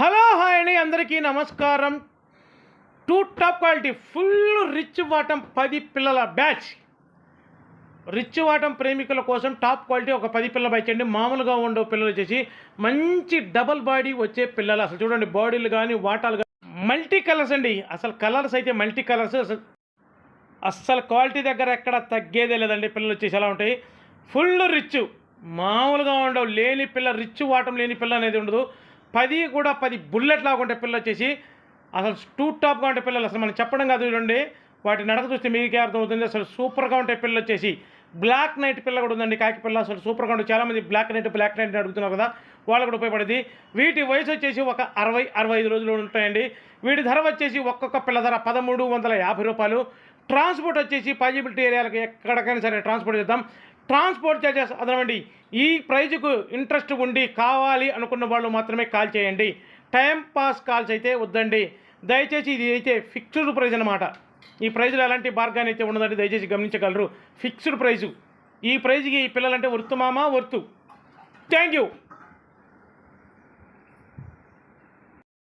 Hello hi అండి, అందరికీ నమస్కారం. టాప్ క్వాలిటీ ఫుల్ రిచ్ వాటం 10 పిల్లల బ్యాచ్. రిచ్ వాటం ప్రేమికుల కోసం టాప్ క్వాలిటీ ఒక 10 పిల్లల బ్యాచ్ అండి. మామూలుగా ఉండే పిల్లలు వచ్చేసి మంచి డబల్ బాడీ వచ్చే పిల్లలు. అసలు చూడండి, బాడీలు కానీ వాటాలు కానీ మల్టీ కలర్స్ అండి. అసలు కలర్స్ అయితే మల్టీ కలర్స్. అస్సలు క్వాలిటీ దగ్గర ఎక్కడ తగ్గేదే లేదండి. పిల్లలు వచ్చేసి ఎలా ఉంటాయి, ఫుల్ రిచ్, మామూలుగా ఉండవు. లేని పిల్ల, రిచ్ వాటం లేని పిల్ల అనేది ఉండదు. 10 కూడా 10 బుల్లెట్ లాగా ఉంటాయి పిల్లలు వచ్చేసి. అసలు టాప్గా ఉంటే పిల్లలు అసలు మనం చెప్పడం కాదు, చూడండి వాటి నడక చూస్తే మీకే అర్థమవుతుంది. అసలు సూపర్గా ఉంటాయి పిల్లలు వచ్చేసి. బ్లాక్ నైట్ పిల్ల కూడా ఉందండి, కాకి పిల్ల. అసలు సూపర్గా ఉంటుంది. చాలామంది బ్లాక్ నైట్ అడుగుతున్నారు కదా, వాళ్ళకు కూడా ఉపయోగపడింది. వీటి వయసు వచ్చేసి ఒక 60-65 రోజులు ఉంటాయండి. వీటి ధర వచ్చేసి ఒక్కొక్క పిల్ల ధర 1350 రూపాయలు. ట్రాన్స్పోర్ట్ వచ్చేసి పాజిబిలిటీ ఏరియాలకు ఎక్కడికైనా సరే ట్రాన్స్పోర్ట్ చేద్దాం. ట్రాన్స్పోర్ట్ చార్జెస్ అదనండి. ఈ ప్రైజ్కు ఇంట్రెస్ట్ ఉండి కావాలి అనుకున్న వాళ్ళు మాత్రమే కాల్ చేయండి. టైం పాస్ కాల్స్ అయితే వద్దండి దయచేసి. ఇది అయితే ఫిక్స్డ్ ప్రైజ్ అనమాట. ఈ ప్రైజ్లో ఎలాంటి బార్గాన్ అయితే ఉండదండి, దయచేసి గమనించగలరు. Fixed prize. ఈ ప్రైజ్కి ఈ పిల్లలంటే వర్తు మామ, వర్తు. Thank you.